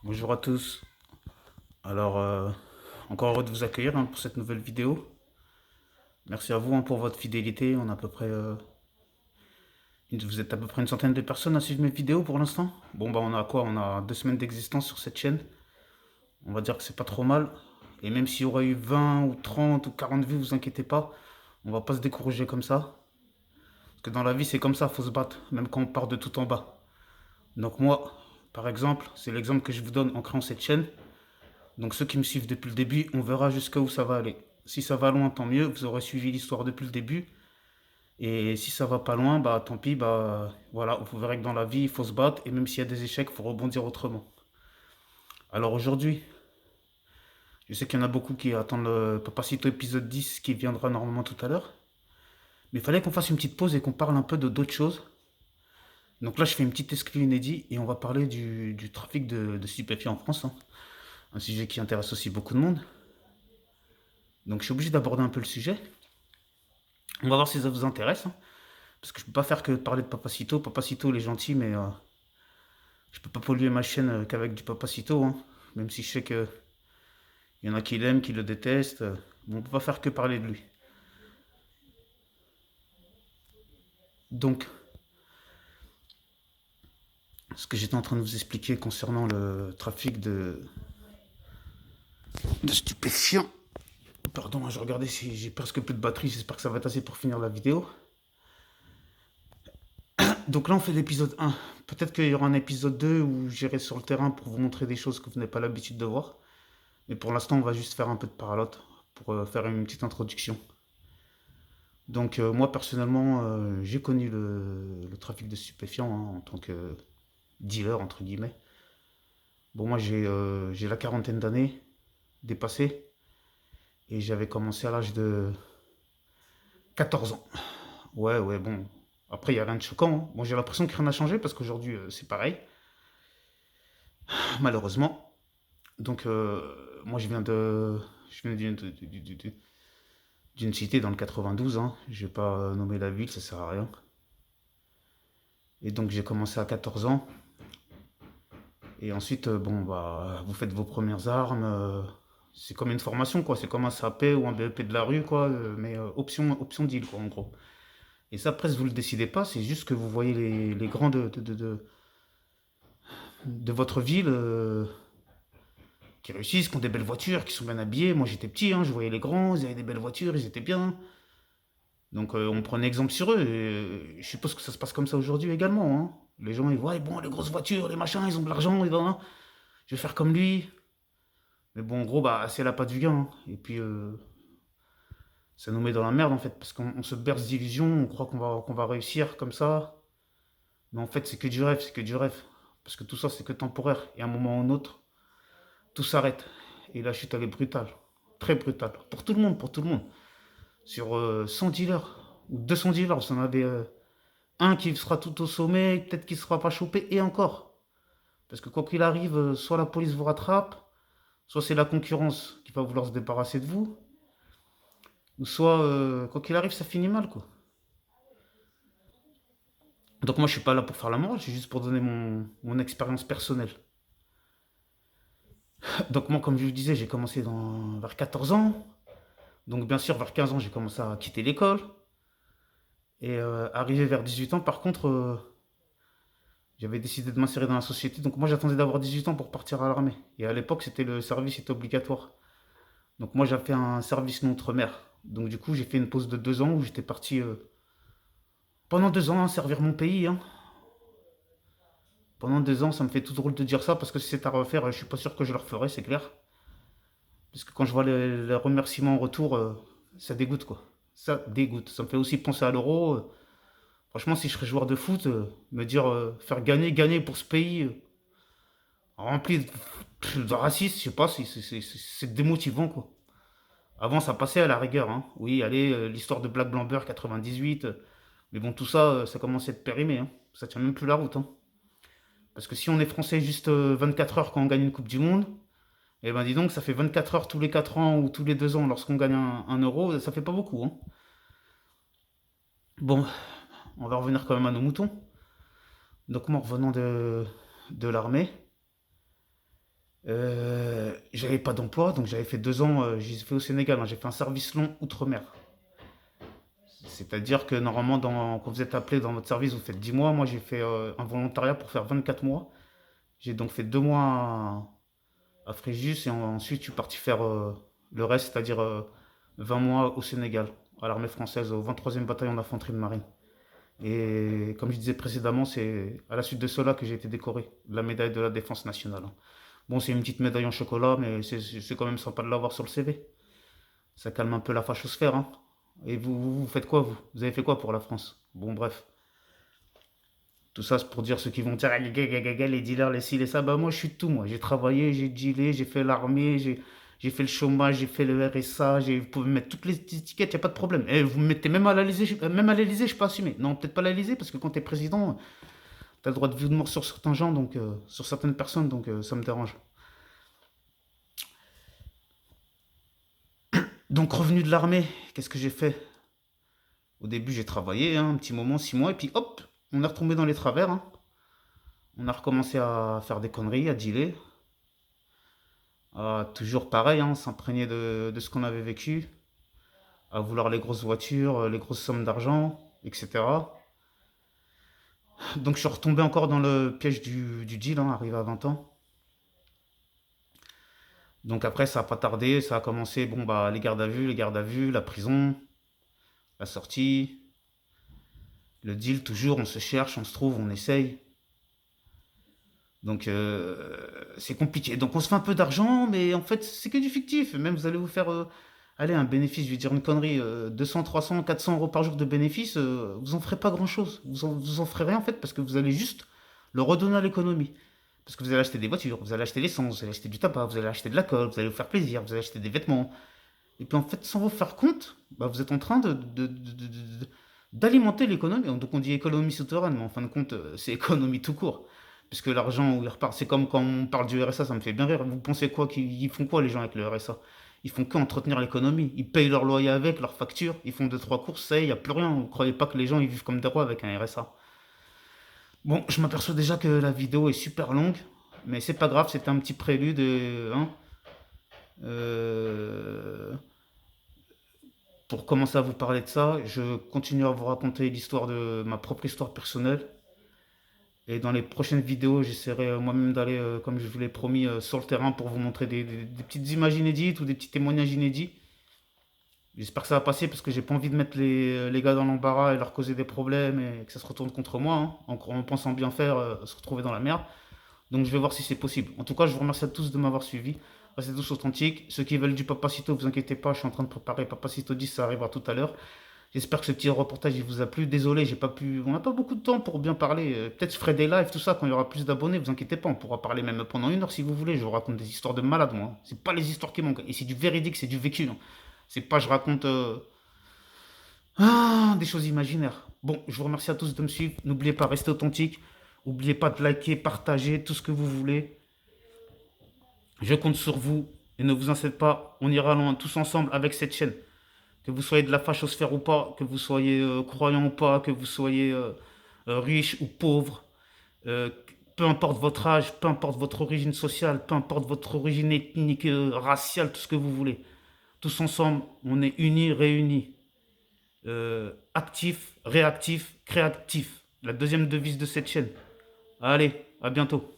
Bonjour à tous. Alors, encore heureux de vous accueillir pour cette nouvelle vidéo. Merci à vous pour votre fidélité. On a à peu près, vous êtes à peu près une centaine de personnes à suivre mes vidéos pour l'instant. Bon, bah, on a quoi? On a 2 semaines d'existence sur cette chaîne. On va dire que c'est pas trop mal. Et même s'il y aurait eu 20 ou 30 ou 40 vues, vous inquiétez pas. On va pas se décourager comme ça. Parce que dans la vie, c'est comme ça, faut se battre, même quand on part de tout en bas. Donc moi, par exemple, c'est l'exemple que je vous donne en créant cette chaîne. Donc ceux qui me suivent depuis le début, on verra jusqu'à où ça va aller. Si ça va loin, tant mieux, vous aurez suivi l'histoire depuis le début. Et si ça va pas loin, bah tant pis, bah voilà, vous verrez que dans la vie, il faut se battre, et même s'il y a des échecs, il faut rebondir autrement. Alors aujourd'hui, je sais qu'il y en a beaucoup qui attendent le Papacito épisode 10 qui viendra normalement tout à l'heure. Mais il fallait qu'on fasse une petite pause et qu'on parle un peu de d'autres choses. Donc là, je fais une petite exclu inédit et on va parler du trafic de stupéfiants en France, hein. Un sujet qui intéresse aussi beaucoup de monde. Donc je suis obligé d'aborder un peu le sujet. On va voir si ça vous intéresse, hein. Parce que je peux pas faire que parler de Papacito. Papacito, il est gentil, mais je peux pas polluer ma chaîne qu'avec du Papacito, hein. Même si je sais que il y en a qui l'aiment, qui le détestent. Bon, on peut pas faire que parler de lui. Donc, ce que j'étais en train de vous expliquer concernant le trafic de stupéfiants. Pardon, je regardais si j'ai presque plus de batterie. J'espère que ça va être assez pour finir la vidéo. Donc là, on fait l'épisode 1. Peut-être qu'il y aura un épisode 2 où j'irai sur le terrain pour vous montrer des choses que vous n'avez pas l'habitude de voir. Mais pour l'instant, on va juste faire un peu de paralote pour faire une petite introduction. Donc moi, personnellement, j'ai connu le trafic de stupéfiants, hein, en tant que dealer, entre guillemets. Bon, moi, j'ai la quarantaine d'années dépassée et j'avais commencé à l'âge de 14 ans. Ouais, ouais, bon. Après, il n'y a rien de choquant, hein. Bon, j'ai l'impression que rien n'a changé parce qu'aujourd'hui, c'est pareil, malheureusement. Donc, moi, je viens d'une cité dans le 92, hein. Je vais pas nommer la ville, ça sert à rien. Et donc, j'ai commencé à 14 ans. Et ensuite, bon, bah, vous faites vos premières armes. C'est comme une formation, quoi. C'est comme un CAP ou un BEP de la rue, quoi. Mais option deal, quoi, en gros. Et ça, presque, vous le décidez pas. C'est juste que vous voyez les grands de votre ville qui réussissent, qui ont des belles voitures, qui sont bien habillés. Moi, j'étais petit, hein, je voyais les grands, ils avaient des belles voitures, ils étaient bien. Donc, on prenait exemple sur eux. Et, je suppose que ça se passe comme ça aujourd'hui également, hein. Les gens, ils voient, bon, les grosses voitures, les machins, ils ont de l'argent, je vais faire comme lui. Mais bon, en gros, bah, c'est la patte du gain, hein. Et puis, ça nous met dans la merde, en fait, parce qu'on se berce d'illusions, on croit qu'on va réussir comme ça. Mais en fait, c'est que du rêve, c'est que du rêve. Parce que tout ça, c'est que temporaire. Et à un moment ou un autre, tout s'arrête. Et la chute, elle est brutale. Très brutale. Pour tout le monde, pour tout le monde. Sur 100 dealers, ou 200 dealers, vous en avez un qui sera tout au sommet, peut-être qu'il ne sera pas chopé, et encore. Parce que quoi qu'il arrive, soit la police vous rattrape, soit c'est la concurrence qui va vouloir se débarrasser de vous, ou soit, quoi qu'il arrive, ça finit mal, quoi. Donc moi, je suis pas là pour faire la morale, je suis juste pour donner mon expérience personnelle. Donc moi, comme je vous disais, j'ai commencé vers 14 ans. Donc bien sûr, vers 15 ans, j'ai commencé à quitter l'école. Et arrivé vers 18 ans, par contre, j'avais décidé de m'insérer dans la société. Donc moi, j'attendais d'avoir 18 ans pour partir à l'armée. Et à l'époque, le service était obligatoire. Donc moi, j'avais fait un service non outre-mer. Donc du coup, j'ai fait une pause de 2 ans où j'étais parti pendant 2 ans, hein, servir mon pays, hein. Pendant 2 ans, ça me fait tout drôle de dire ça parce que si c'est à refaire, je suis pas sûr que je le referai, c'est clair. Parce que quand je vois les remerciements en retour, ça dégoûte, quoi. Ça dégoûte. Ça me fait aussi penser à l'euro. Franchement, si je serais joueur de foot, me dire faire gagner pour ce pays rempli de racistes, je sais pas, c'est démotivant, quoi. Avant, ça passait à la rigueur, hein. Oui, allez, l'histoire de Black Blamber 98. Mais bon, tout ça, ça commence à être périmé, hein. Ça tient même plus la route, hein. Parce que si on est français juste 24 heures quand on gagne une Coupe du Monde, eh ben dis donc, ça fait 24 heures tous les 4 ans ou tous les 2 ans lorsqu'on gagne un euro, ça fait pas beaucoup, hein. Bon, on va revenir quand même à nos moutons. Donc moi, revenant de l'armée, J'avais pas d'emploi, donc j'avais fait 2 ans, j'ai fait au Sénégal, hein, j'ai fait un service long outre-mer. C'est-à-dire que normalement, quand vous êtes appelé dans votre service, vous faites 10 mois. Moi, j'ai fait un volontariat pour faire 24 mois. J'ai donc fait 2 mois à Fréjus et ensuite je suis parti faire le reste, c'est-à-dire 20 mois au Sénégal, à l'armée française, au 23e bataillon d'infanterie de marine. Et comme je disais précédemment, c'est à la suite de cela que j'ai été décoré de la médaille de la défense nationale. Bon, c'est une petite médaille en chocolat, mais c'est quand même sympa de l'avoir sur le CV. Ça calme un peu la fachosphère, hein. Et vous faites quoi, vous? Vous avez fait quoi pour la France? Bon, bref. Tout ça, c'est pour dire ceux qui vont dire ah, les dealers, les ci, les ça. Bah, moi, je suis tout, moi. J'ai travaillé, j'ai dealé, j'ai fait l'armée, j'ai fait le chômage, j'ai fait le RSA. Vous pouvez me mettre toutes les étiquettes, y a pas de problème. Et vous me mettez même à l'Elysée, je peux assumer. Non, peut-être pas à l'Elysée, parce que quand t'es président, t'as le droit de vie ou de mort sur certains gens, donc, sur certaines personnes, donc ça me dérange. Donc, revenu de l'armée, qu'est-ce que j'ai fait? Au début, j'ai travaillé hein, un petit moment, 6 mois, et puis hop, on est retombé dans les travers, hein. On a recommencé à faire des conneries, à dealer. Toujours pareil, hein, s'imprégner de ce qu'on avait vécu, à vouloir les grosses voitures, les grosses sommes d'argent, etc. Donc je suis retombé encore dans le piège du deal, hein, arrivé à 20 ans. Donc après, ça n'a pas tardé, ça a commencé, bon bah les gardes à vue, la prison, la sortie, le deal, toujours, on se cherche, on se trouve, on essaye. Donc c'est compliqué. Donc on se fait un peu d'argent, mais en fait c'est que du fictif. Même vous allez vous faire, allez, un bénéfice, je vais dire une connerie, 200, 300, 400 euros par jour de bénéfice, vous en ferez pas grand-chose. Vous en ferez rien en fait parce que vous allez juste le redonner à l'économie. Parce que vous allez acheter des voitures, vous allez acheter l'essence, vous allez acheter du tabac, vous allez acheter de l'alcool, vous allez vous faire plaisir, vous allez acheter des vêtements. Et puis en fait, sans vous faire compte, bah, vous êtes en train d'alimenter l'économie. Donc on dit économie souterraine, mais en fin de compte, c'est économie tout court. Puisque l'argent, il repart. C'est comme quand on parle du RSA, ça me fait bien rire. Vous pensez quoi qu'ils font quoi les gens avec le RSA? Ils font que entretenir l'économie. Ils payent leur loyer avec, leurs factures, ils font deux, trois courses, ça y est, il n'y a plus rien. Vous ne croyez pas que les gens ils vivent comme des rois avec un RSA? Bon, je m'aperçois déjà que la vidéo est super longue, mais c'est pas grave, c'était un petit prélude. Hein, euh, pour commencer à vous parler de ça, je continue à vous raconter l'histoire de ma propre histoire personnelle. Et dans les prochaines vidéos, j'essaierai moi-même d'aller, comme je vous l'ai promis, sur le terrain pour vous montrer des petites images inédites ou des petits témoignages inédits. J'espère que ça va passer parce que j'ai pas envie de mettre les gars dans l'embarras et leur causer des problèmes et que ça se retourne contre moi, hein, en pensant bien faire, se retrouver dans la merde. Donc je vais voir si c'est possible. En tout cas, je vous remercie à tous de m'avoir suivi. Restez tous authentiques. Ceux qui veulent du Papacito, vous inquiétez pas, je suis en train de préparer Papacito 10, ça arrivera tout à l'heure. J'espère que ce petit reportage il vous a plu. Désolé, j'ai pas pu. On n'a pas beaucoup de temps pour bien parler. Peut-être je ferai des lives, tout ça, quand il y aura plus d'abonnés. Vous inquiétez pas, on pourra parler même pendant 1 heure si vous voulez. Je vous raconte des histoires de malades, moi. C'est pas les histoires qui manquent. Et c'est du véridique, c'est du vécu, hein. C'est pas je raconte des choses imaginaires. Bon, je vous remercie à tous de me suivre. N'oubliez pas, restez authentique. N'oubliez pas de liker, partager tout ce que vous voulez. Je compte sur vous. Et ne vous en faites pas, on ira loin tous ensemble avec cette chaîne. Que vous soyez de la fachosphère ou pas, que vous soyez croyant ou pas, que vous soyez riche ou pauvre, euh, peu importe votre âge, peu importe votre origine sociale, peu importe votre origine ethnique, raciale, tout ce que vous voulez. Tous ensemble, on est unis, réunis. Actifs, réactifs, créatifs. La deuxième devise de cette chaîne. Allez, à bientôt.